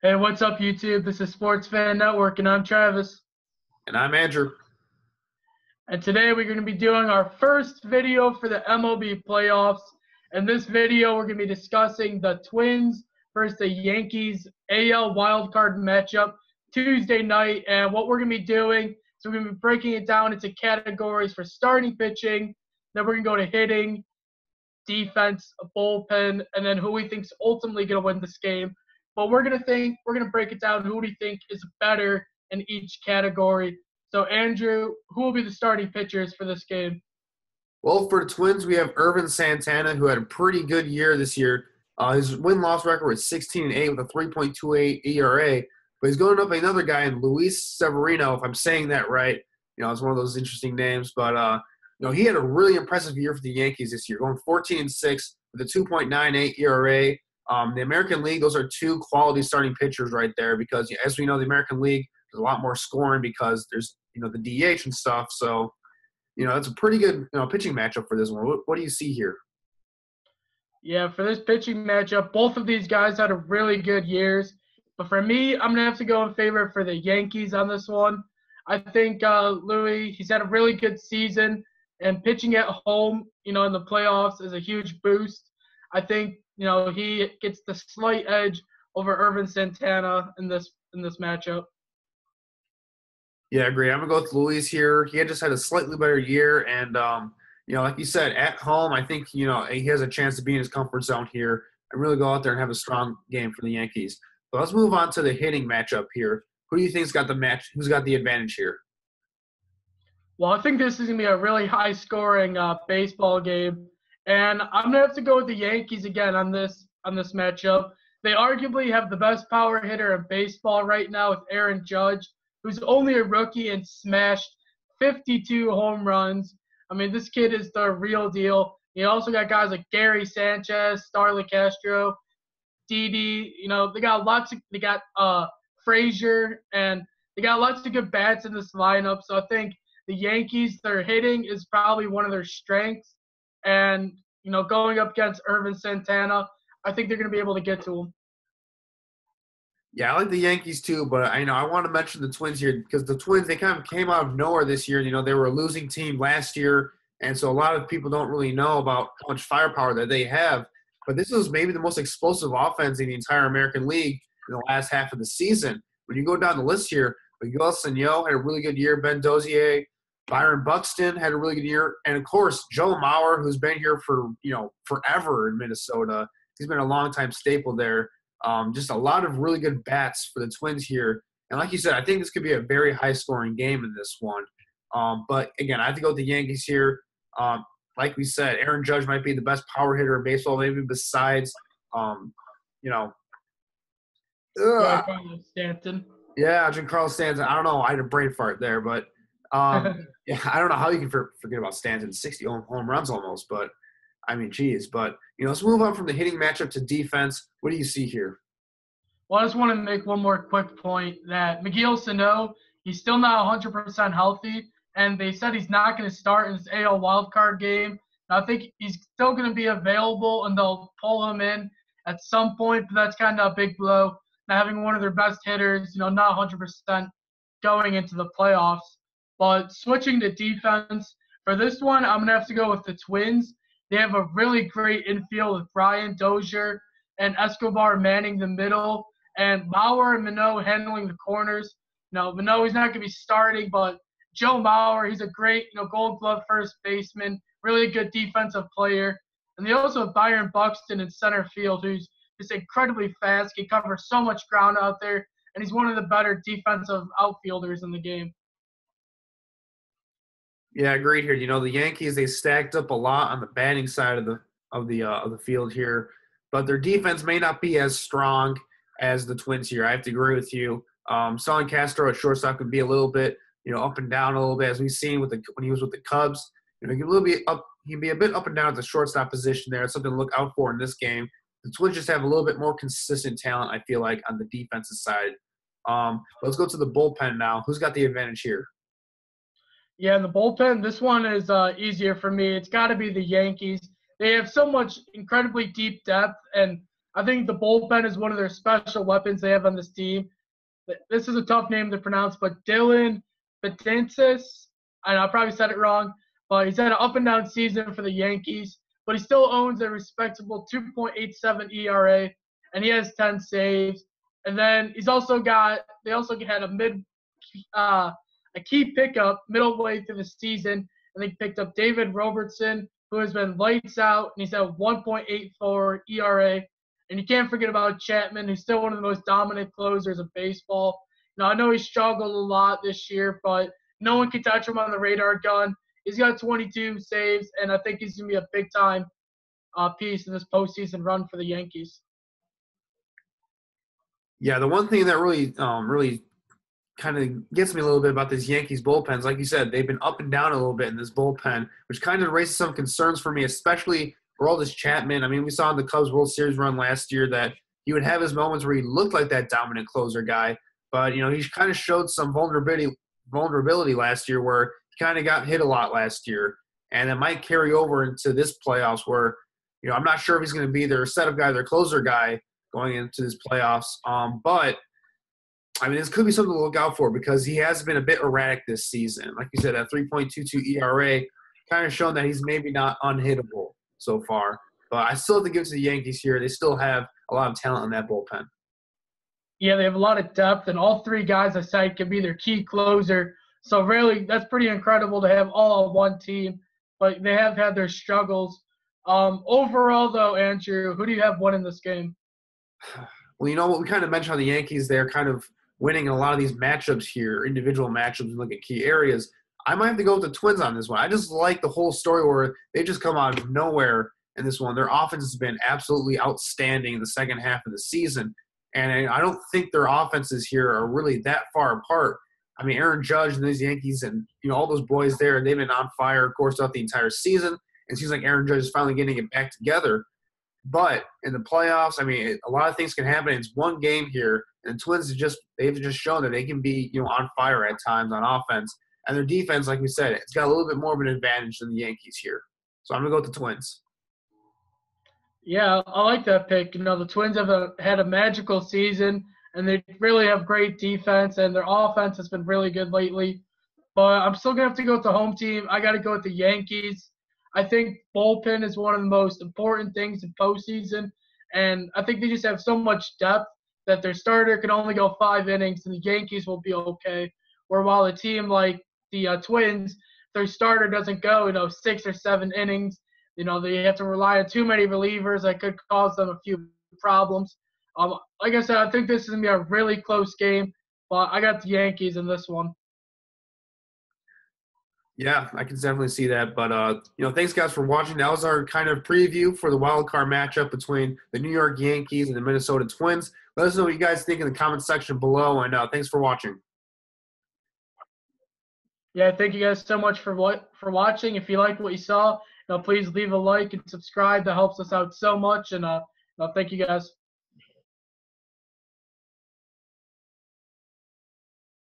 Hey, what's up, YouTube? This is Sports Fan Network, and I'm Travis. And I'm Andrew. And today we're going to be doing our first video for the MLB playoffs. In this video, we're going to be discussing the Twins versus the Yankees AL Wildcard matchup Tuesday night. And what we're going to be doing, so we're going to be breaking it down into categories for starting pitching. Then we're going to go to hitting, defense, bullpen, and then who we think's ultimately going to win this game. But we're gonna break it down who we think is better in each category. So Andrew, who will be the starting pitchers for this game? Well, for the Twins, we have Irvin Santana, who had a pretty good year this year. His win-loss record was 16-8 with a 3.28 ERA. But he's going up another guy in Luis Severino, if I'm saying that right. It's one of those interesting names. But he had a really impressive year for the Yankees this year, going 14-6 with a 2.98 ERA. The American League, those are two quality starting pitchers right there because, as we know, the American League, there's a lot more scoring because there's, the DH and stuff. So, that's a pretty good, pitching matchup for this one. What do you see here? Yeah, for this pitching matchup, both of these guys had a really good years. But for me, I'm going to have to go in favor for the Yankees on this one. I think Louis, he's had a really good season, and pitching at home, in the playoffs is a huge boost. I think he gets the slight edge over Irvin Santana in this matchup. Yeah, I agree. I'm gonna go with Luis here. He just had a slightly better year, and like you said, at home, I think he has a chance to be in his comfort zone here and really go out there and have a strong game for the Yankees. But let's move on to the hitting matchup here. Who do you think's got the match? Who's got the advantage here? Well, I think this is gonna be a really high-scoring baseball game. And I'm gonna have to go with the Yankees again on this matchup. They arguably have the best power hitter in baseball right now with Aaron Judge, who's only a rookie and smashed 52 home runs. I mean, this kid is the real deal. You also got guys like Gary Sanchez, Starley Castro, Didi. They got Frazier, and they got lots of good bats in this lineup. So I think the Yankees, their hitting is probably one of their strengths. And, going up against Irvin Santana, I think they're going to be able to get to him. Yeah, I like the Yankees too, but I want to mention the Twins here because the Twins, they kind of came out of nowhere this year. They were a losing team last year, and so a lot of people don't really know about how much firepower that they have. But this is maybe the most explosive offense in the entire American League in the last half of the season. When you go down the list here, Miguel Sano had a really good year, Ben Dozier, Byron Buxton had a really good year. And, of course, Joe Mauer, who's been here for, forever in Minnesota. He's been a longtime staple there. Just a lot of really good bats for the Twins here. And like you said, I think this could be a very high-scoring game in this one. But, again, I have to go with the Yankees here. Like we said, Aaron Judge might be the best power hitter in baseball, maybe besides, Giancarlo Stanton. Yeah, Giancarlo Stanton. I don't know. I had a brain fart there, but yeah, I don't know how you can forget about Stanton. 60 home runs almost, but I mean, geez. But let's move on from the hitting matchup to defense. What do you see here? Well, I just want to make one more quick point that Miguel Sano, he's still not 100% healthy, and they said he's not going to start in this AL wildcard game. Now, I think he's still going to be available, and they'll pull him in at some point, but that's kind of a big blow. Now, having one of their best hitters, not 100% going into the playoffs. But switching to defense, for this one, I'm going to have to go with the Twins. They have a really great infield with Brian Dozier and Escobar manning the middle, and Mauer and Minot handling the corners. Minot, he's not going to be starting, but Joe Mauer, he's a great, Gold Glove first baseman, really good defensive player. And they also have Byron Buxton in center field, who's just incredibly fast. He covers so much ground out there, and he's one of the better defensive outfielders in the game. Yeah, agreed here. The Yankees, they stacked up a lot on the batting side of the field here, but their defense may not be as strong as the Twins here. I have to agree with you. Starlin Castro at shortstop could be a little bit, up and down a little bit, as we've seen when he was with the Cubs. He'd be a bit up and down at the shortstop position there. It's something to look out for in this game. The Twins just have a little bit more consistent talent, I feel like, on the defensive side. Let's go to the bullpen now. Who's got the advantage here? Yeah, in the bullpen, this one is easier for me. It's got to be the Yankees. They have so much incredibly deep depth, and I think the bullpen is one of their special weapons they have on this team. This is a tough name to pronounce, but Dylan Betances, and I probably said it wrong, but he's had an up and down season for the Yankees, but he still owns a respectable 2.87 ERA, and he has 10 saves. And then they also had a key pickup middle way through the season, and they picked up David Robertson, who has been lights out, and he's at 1.84 ERA. And you can't forget about Chapman, who's still one of the most dominant closers of baseball. Now, I know he struggled a lot this year, but no one can touch him on the radar gun. He's got 22 saves, and I think he's going to be a big-time piece in this postseason run for the Yankees. Yeah, the one thing that really kind of gets me a little bit about this Yankees bullpens, like you said, they've been up and down a little bit in this bullpen, which kind of raises some concerns for me, especially for all this Chapman. I mean, we saw in the Cubs World Series run last year that he would have his moments where he looked like that dominant closer guy, but, he kind of showed some vulnerability last year where he kind of got hit a lot last year, and it might carry over into this playoffs where, I'm not sure if he's going to be their setup guy, their closer guy going into this playoffs, but I mean, this could be something to look out for because he has been a bit erratic this season. Like you said, that 3.22 ERA kind of shown that he's maybe not unhittable so far. But I still have to give it to the Yankees here. They still have a lot of talent in that bullpen. Yeah, they have a lot of depth, and all three guys I said could be their key closer. So really, that's pretty incredible to have all on one team. But they have had their struggles. Overall, though, Andrew, who do you have winning this game? Well, what we kind of mentioned on the Yankees, they're kind of winning a lot of these matchups here, individual matchups, and look at key areas. I might have to go with the Twins on this one. I just like the whole story where they just come out of nowhere in this one. Their offense has been absolutely outstanding in the second half of the season, and I don't think their offenses here are really that far apart. I mean, Aaron Judge and these Yankees and all those boys there, they've been on fire, of course, throughout the entire season. It seems like Aaron Judge is finally getting it back together. But in the playoffs, I mean, a lot of things can happen. It's one game here, and the Twins they've just shown that they can be on fire at times on offense. And their defense, like we said, it's got a little bit more of an advantage than the Yankees here. So I'm going to go with the Twins. Yeah, I like that pick. The Twins have had a magical season, and they really have great defense, and their offense has been really good lately. But I'm still going to have to go with the home team. I got to go with the Yankees. I think bullpen is one of the most important things in postseason, and I think they just have so much depth that their starter can only go 5 innings, and the Yankees will be okay. Or while a team like the Twins, their starter doesn't go 6 or 7 innings, they have to rely on too many relievers that could cause them a few problems. Like I said, I think this is going to be a really close game, but I got the Yankees in this one. Yeah, I can definitely see that. But, thanks, guys, for watching. That was our kind of preview for the wild card matchup between the New York Yankees and the Minnesota Twins. Let us know what you guys think in the comment section below, and thanks for watching. Yeah, thank you guys so much for watching. If you liked what you saw, please leave a like and subscribe. That helps us out so much. And thank you guys.